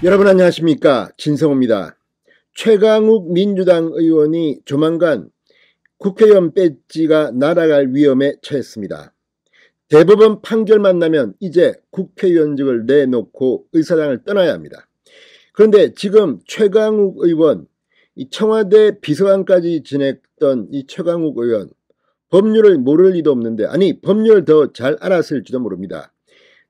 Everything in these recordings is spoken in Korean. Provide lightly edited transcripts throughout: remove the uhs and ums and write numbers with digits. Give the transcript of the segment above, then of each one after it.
여러분 안녕하십니까, 진성호입니다. 최강욱 민주당 의원이 조만간 국회의원 배지가 날아갈 위험에 처했습니다. 대법원 판결만 나면 이제 국회의원직을 내놓고 의사당을 떠나야 합니다. 그런데 지금 최강욱 의원, 이 청와대 비서관까지 지냈던 이 최강욱 의원, 법률을 모를 리도 없는데, 아니 법률을 더 잘 알았을지도 모릅니다.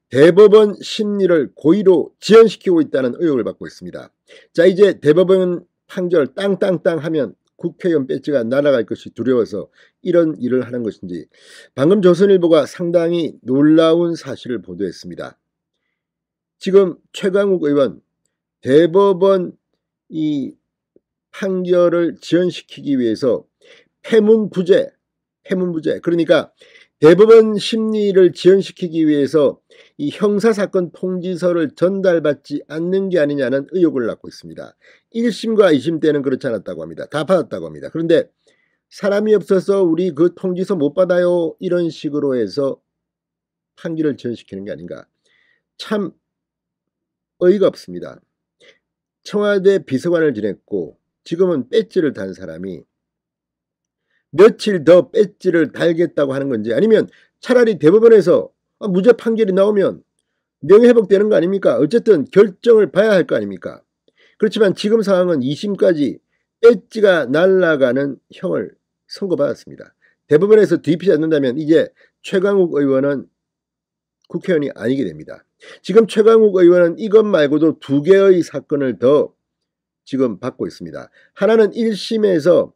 대법원 심리를 고의로 지연시키고 있다는 의혹을 받고 있습니다. 자, 이제 대법원 판결 땅땅땅 하면 국회의원 배지가 날아갈 것이 두려워서 이런 일을 하는 것인지, 방금 조선일보가 상당히 놀라운 사실을 보도했습니다. 지금 최강욱 의원, 대법원 이 판결을 지연시키기 위해서 패문부재, 그러니까 대법원 심리를 지연시키기 위해서 이 형사사건 통지서를 전달받지 않는 게 아니냐는 의혹을 낳고 있습니다. 1심과 2심 때는 그렇지 않았다고 합니다. 다 받았다고 합니다. 그런데 사람이 없어서 우리 그 통지서 못 받아요, 이런 식으로 해서 판결을 지연시키는 게 아닌가. 참 어이가 없습니다. 청와대 비서관을 지냈고 지금은 배지를 단 사람이 며칠 더 배지를 달겠다고 하는 건지, 아니면 차라리 대법원에서 무죄 판결이 나오면 명예회복되는 거 아닙니까? 어쨌든 결정을 봐야 할 거 아닙니까? 그렇지만 지금 상황은 2심까지 배지가 날아가는 형을 선고받았습니다. 대법원에서 뒤집히지 않는다면 이제 최강욱 의원은 국회의원이 아니게 됩니다. 지금 최강욱 의원은 이것 말고도 2개의 사건을 더 지금 받고 있습니다. 하나는 1심에서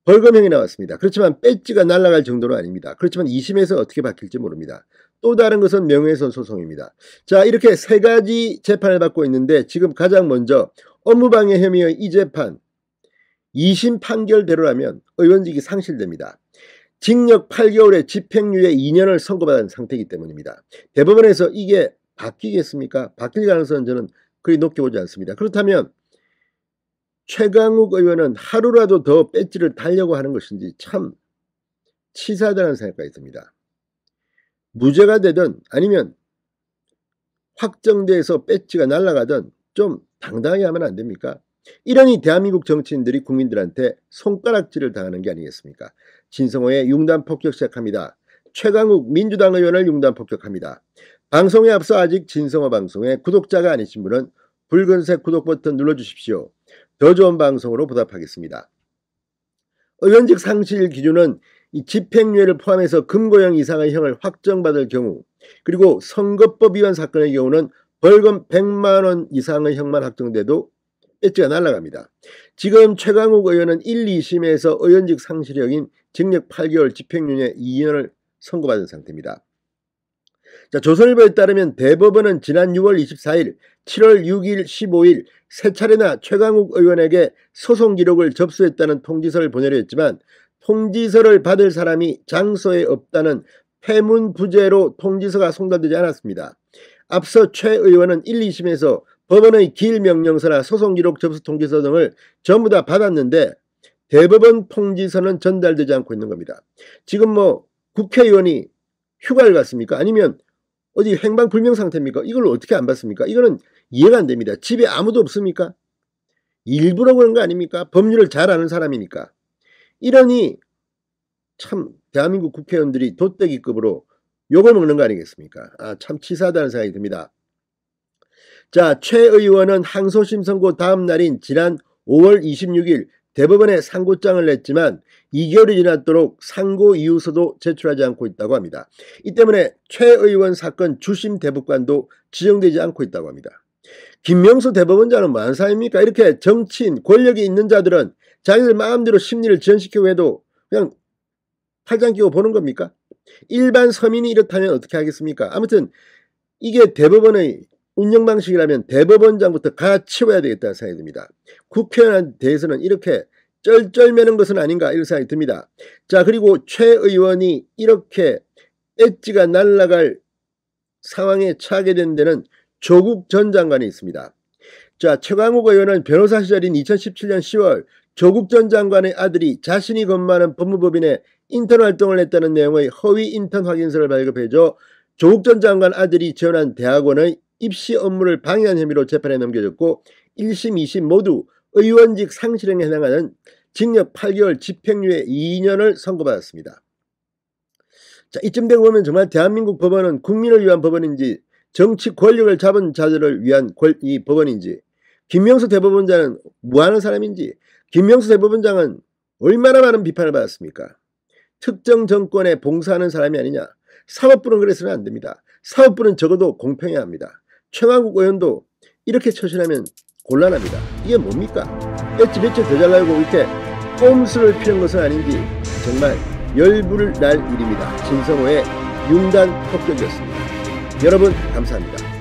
벌금형이 나왔습니다. 그렇지만 배지가 날아갈 정도는 아닙니다. 그렇지만 2심에서 어떻게 바뀔지 모릅니다. 또 다른 것은 명예훼손 소송입니다. 자, 이렇게 3가지 재판을 받고 있는데, 지금 가장 먼저 업무방해 혐의의 이 재판 2심 판결대로라면 의원직이 상실됩니다. 징역 8개월에 집행유예 2년을 선고받은 상태이기 때문입니다. 대법원에서 이게 바뀌겠습니까? 바뀔 가능성은 저는 그리 높게 보지 않습니다. 그렇다면 최강욱 의원은 하루라도 더 배지를 달려고 하는 것인지 참 치사하다는 생각까지 듭니다. 무죄가 되든 아니면 확정돼서 배지가 날아가든 좀 당당하게 하면 안 됩니까? 이러니 대한민국 정치인들이 국민들한테 손가락질을 당하는 게 아니겠습니까? 진성호의 융단 폭격 시작합니다. 최강욱 민주당 의원을 융단 폭격합니다. 방송에 앞서 아직 진성호 방송에 구독자가 아니신 분은 붉은색 구독 버튼 눌러주십시오. 더 좋은 방송으로 보답하겠습니다. 의원직 상실 기준은 이 집행유예를 포함해서 금고형 이상의 형을 확정받을 경우, 그리고 선거법 위반 사건의 경우는 벌금 100만 원 이상의 형만 확정돼도 배지가 날아갑니다. 지금 최강욱 의원은 1, 2심에서 의원직 상실형인 징역 8개월, 집행유예 2년을 선고받은 상태입니다. 자, 조선일보에 따르면 대법원은 지난 6월 24일, 7월 6일, 15일 세 차례나 최강욱 의원에게 소송 기록을 접수했다는 통지서를 보내려 했지만 통지서를 받을 사람이 장소에 없다는 패문부재로 통지서가 송달되지 않았습니다. 앞서 최 의원은 1, 2심에서 법원의 기일명령서나 소송 기록 접수 통지서 등을 전부 다 받았는데 대법원 통지서는 전달되지 않고 있는 겁니다. 지금 뭐 국회의원이 휴가를 갔습니까? 아니면 어디 행방불명 상태입니까? 이걸 어떻게 안 받습니까? 이거는 이해가 안 됩니다. 집에 아무도 없습니까? 일부러 그런 거 아닙니까? 법률을 잘 아는 사람이니까. 이러니 참 대한민국 국회의원들이 돗대기급으로 욕을 먹는 거 아니겠습니까? 참 치사하다는 생각이 듭니다. 자, 최 의원은 항소심 선고 다음 날인 지난 5월 26일 대법원에 상고장을 냈지만 2개월이 지났도록 상고 이유서도 제출하지 않고 있다고 합니다. 이 때문에 최 의원 사건 주심 대법관도 지정되지 않고 있다고 합니다. 김명수 대법원장은 뭐하는 사람입니까? 이렇게 정치인, 권력이 있는 자들은 자기들 마음대로 심리를 지연시키고 해도 그냥 팔짱 끼고 보는 겁니까? 일반 서민이 이렇다면 어떻게 하겠습니까? 아무튼 이게 대법원의 운영 방식이라면 대법원장부터 갈아치워야 되겠다는 생각이 듭니다. 국회의원에 대해서는 이렇게 쩔쩔매는 것은 아닌가, 이런 생각이 듭니다. 자, 그리고 최 의원이 이렇게 배지가 날아갈 상황에 처하게 된 데는 조국 전 장관이 있습니다. 자, 최강욱 의원은 변호사 시절인 2017년 10월 조국 전 장관의 아들이 자신이 근무하는 법무법인에 인턴 활동을 했다는 내용의 허위 인턴 확인서를 발급해줘 조국 전 장관 아들이 지원한 대학원의 입시 업무를 방해한 혐의로 재판에 넘겨졌고 1심, 2심 모두 의원직 상실행에 해당하는 징역 8개월 집행유예 2년을 선고받았습니다. 자, 이쯤 되고 보면 정말 대한민국 법원은 국민을 위한 법원인지 정치 권력을 잡은 자들을 위한 이 법원인지, 김명수 대법원장은 뭐하는 사람인지, 김명수 대법원장은 얼마나 많은 비판을 받았습니까? 특정 정권에 봉사하는 사람이 아니냐. 사법부는 그래서는 안 됩니다. 사법부는 적어도 공평해야 합니다. 최강욱 의원도 이렇게 처신하면 곤란합니다. 이게 뭡니까? 엣지 며칠 더 잘나고 이렇게 꼼수를 피는 것은 아닌지 정말 열불 날 일입니다. 진성호의 융단 폭격이었습니다. 여러분 감사합니다.